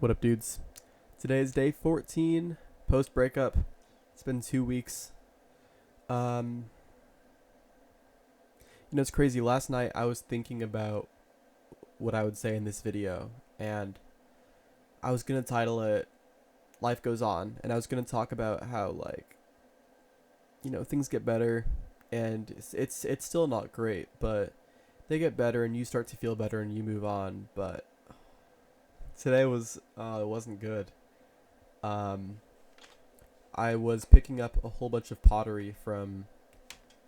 What up, dudes? Today is day 14 post breakup. It's been 2 weeks. Um, it's crazy. Last night I was thinking about what I would say in this video, and I was gonna title it "Life Goes On," and I was gonna talk about how things get better, and it's still not great, but they get better, and you start to feel better, and you move on. But today was it wasn't good. Um, I was picking up a whole bunch of pottery from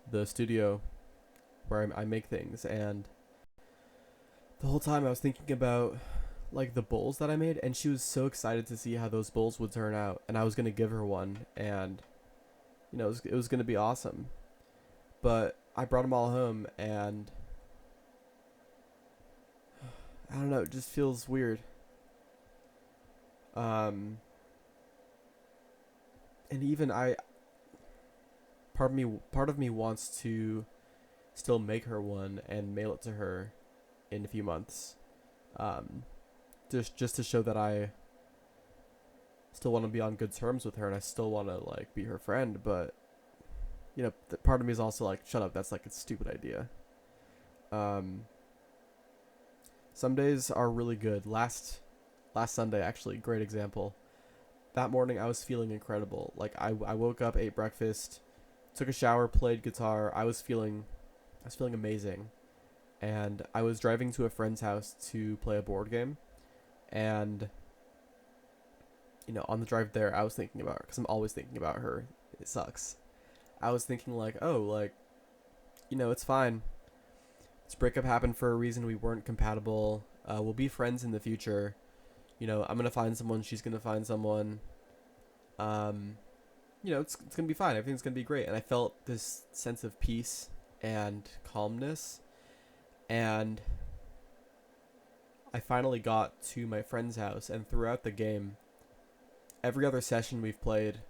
the studio where I make things, and the whole time I was thinking about the bowls that I made, and she was so excited to see how those bowls would turn out, and I was gonna give her one, and it was gonna be awesome. But I brought them all home, and I don't know, it just feels weird. Um, and even part of me wants to still make her one and mail it to her in a few months. Um, just to show that I still want to be on good terms with her, and I still want to be her friend. But part of me is also like, shut up, that's like a stupid idea. Um, some days are really good. Last Sunday, actually, great example. That morning I was feeling incredible. I woke up, ate breakfast, took a shower, played guitar. I was feeling amazing. And I was driving to a friend's house to play a board game, and on the drive there, I was thinking about her because I'm always thinking about her. It sucks. I was thinking oh, it's fine. This breakup happened for a reason. We weren't compatible. We'll be friends in the future. I'm gonna find someone. She's gonna find someone. Um, it's gonna be fine. Everything's gonna be great. And I felt this sense of peace and calmness. And I finally got to my friend's house, and throughout the game, every other session we've played,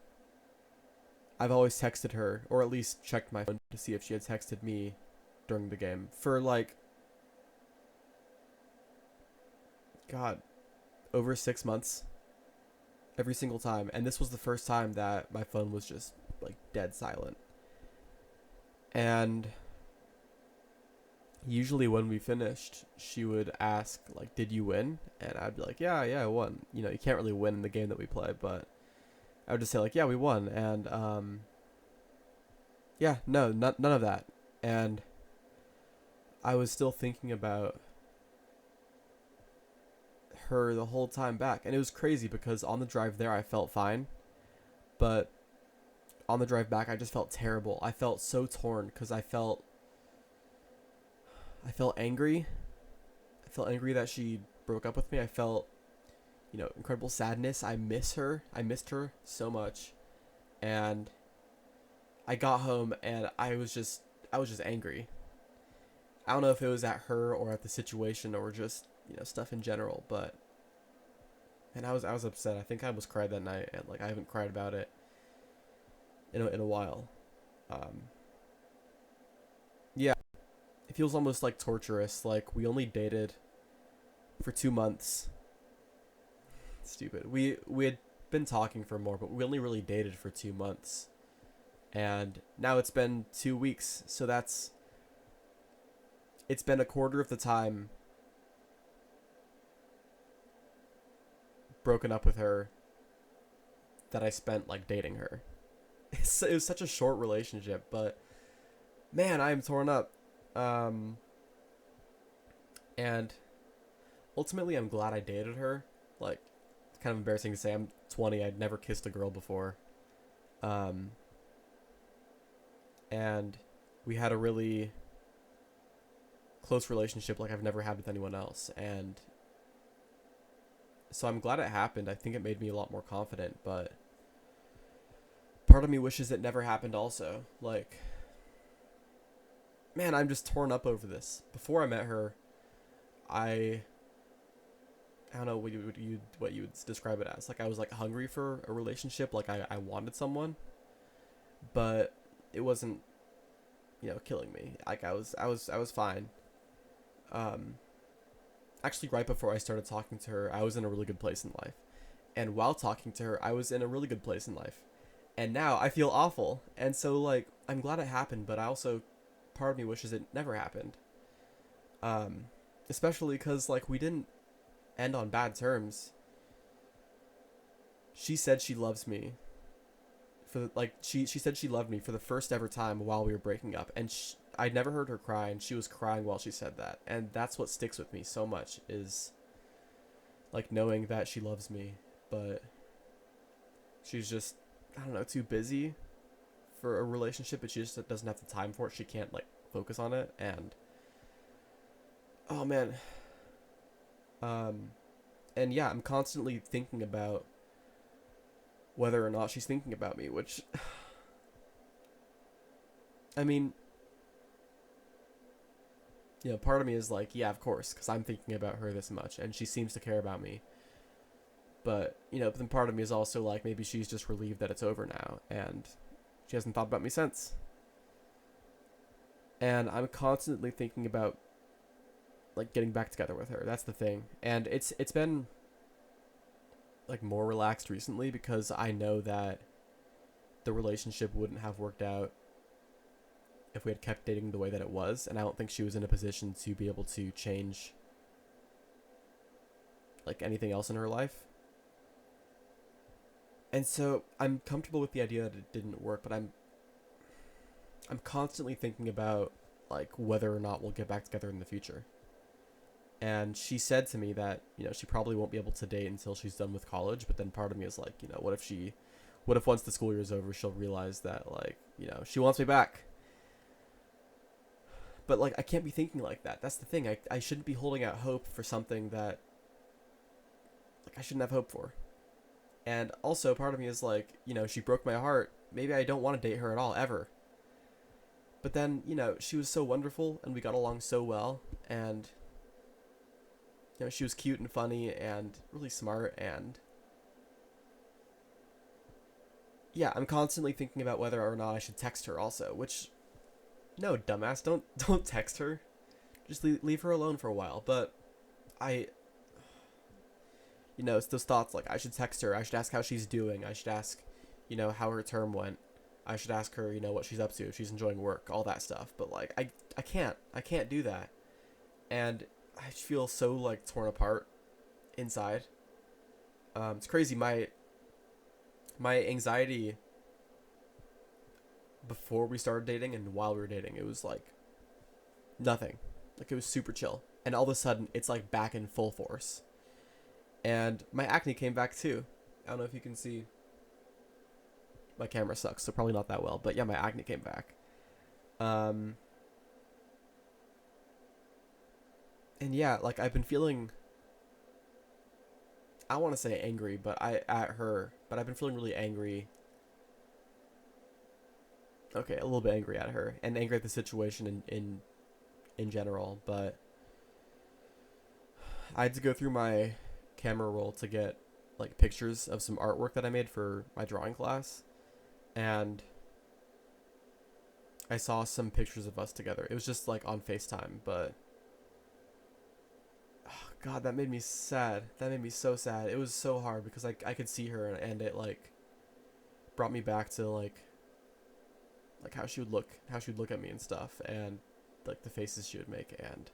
I've always texted her, or at least checked my phone to see if she had texted me during the game for God, over 6 months, every single time. And this was the first time that my phone was just dead silent. And usually when we finished, she would ask did you win? And I'd be like, yeah, I won. You can't really win in the game that we play, but I would just say yeah, we won. And yeah, no, none of that. And I was still thinking about her the whole time back, and it was crazy because on the drive there I felt fine, but on the drive back I just felt terrible. I felt so torn because I felt angry. I felt angry that she broke up with me. I felt incredible sadness. I miss her. I missed her so much. And I got home and I was just angry. I don't know if it was at her or at the situation or just stuff in general, but and I was upset. I think I almost cried that night, and I haven't cried about it in a while. Um, yeah, it feels almost torturous. We only dated for 2 months. Stupid. We had been talking for more, but we only really dated for 2 months, and now it's been 2 weeks. So it's been a quarter of the time broken up with her that I spent dating her. It was such a short relationship, but man, I am torn up. Um, and ultimately, I'm glad I dated her. It's kind of embarrassing to say. I'm 20. I'd never kissed a girl before. Um, and we had a really close relationship like I've never had with anyone else. And so I'm glad it happened. I think it made me a lot more confident, but part of me wishes it never happened also. Man, I'm just torn up over this. Before I met her, I I don't know what you would describe it as. I was hungry for a relationship. I wanted someone, but it wasn't killing me. I was fine. Um, actually right before I started talking to her, I was in a really good place in life. And while talking to her, I was in a really good place in life. And now I feel awful. And so like I'm glad it happened, but I also part of me wishes it never happened. Um Especially cuz like we didn't end on bad terms. She said she loves me for like she said she loved me for the first ever time while we were breaking up, and I'd never heard her cry, and she was crying while she said that, and that's what sticks with me so much is like knowing that she loves me, but she's just, I don't know, too busy for a relationship, but she just doesn't have the time for it. She can't like focus on it, and oh man, um, and yeah, I'm constantly thinking about whether or not she's thinking about me, which I mean, part of me is like, yeah, of course, because I'm thinking about her this much, and she seems to care about me. But but then part of me is also like, maybe she's just relieved that it's over now, and she hasn't thought about me since. And I'm constantly thinking about like getting back together with her. That's the thing, and it's been like more relaxed recently because I know that the relationship wouldn't have worked out if we had kept dating the way that it was, and I don't think she was in a position to be able to change like anything else in her life. And so I'm comfortable with the idea that it didn't work, but I'm constantly thinking about like whether or not we'll get back together in the future. And she said to me that, she probably won't be able to date until she's done with college, but then part of me is like, what if once the school year is over, she'll realize that like, she wants me back. But like I can't be thinking like that. That's the thing. I shouldn't be holding out hope for something that like I shouldn't have hope for. And also part of me is like, she broke my heart. Maybe I don't want to date her at all ever. But then, she was so wonderful and we got along so well, and she was cute and funny and really smart, and yeah, I'm constantly thinking about whether or not I should text her also, which no, dumbass, don't text her. Just leave her alone for a while. But I it's those thoughts like I should text her, I should ask how she's doing, I should ask, how her term went. I should ask her, what she's up to, if she's enjoying work, all that stuff. But like I can't do that. And I feel so like torn apart inside. It's crazy. My anxiety before we started dating and while we were dating, it was like nothing. Like it was super chill. And all of a sudden, it's like back in full force. And my acne came back too. I don't know if you can see. My camera sucks, so probably not that well. But yeah, my acne came back. And yeah, like I've been feeling, I want to say angry, but at her, but I've been feeling really angry. Okay, a little bit angry at her and angry at the situation in general, but I had to go through my camera roll to get like pictures of some artwork that I made for my drawing class, and I saw some pictures of us together. It was just like on FaceTime, but oh, God, that made me sad. That made me so sad. It was so hard because I could see her, and it like brought me back to like how she would look at me and stuff, and like the faces she would make, and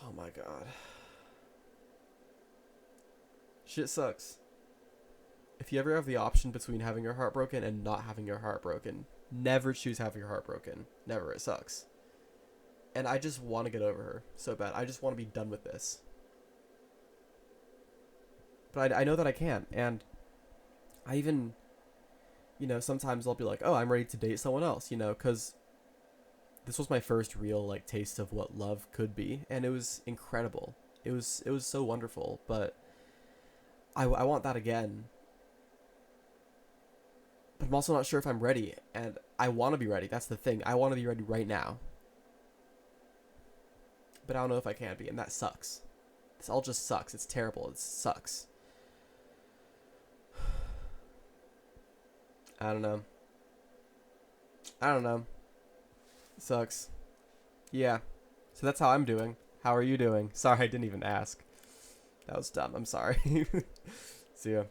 oh my God, shit sucks. If you ever have the option between having your heart broken and not having your heart broken, never choose having your heart broken. Never. It sucks. And I just want to get over her so bad. I just want to be done with this. But I know that I can. And I even, sometimes I'll be like, oh, I'm ready to date someone else, because this was my first real, like, taste of what love could be. And it was incredible. It was so wonderful. But I want that again. But I'm also not sure if I'm ready. And I want to be ready. That's the thing. I want to be ready right now. But I don't know if I can be, and that sucks. This all just sucks. It's terrible. It sucks. I don't know. I don't know. It sucks. Yeah. So that's how I'm doing. How are you doing? Sorry, I didn't even ask. That was dumb. I'm sorry. See ya.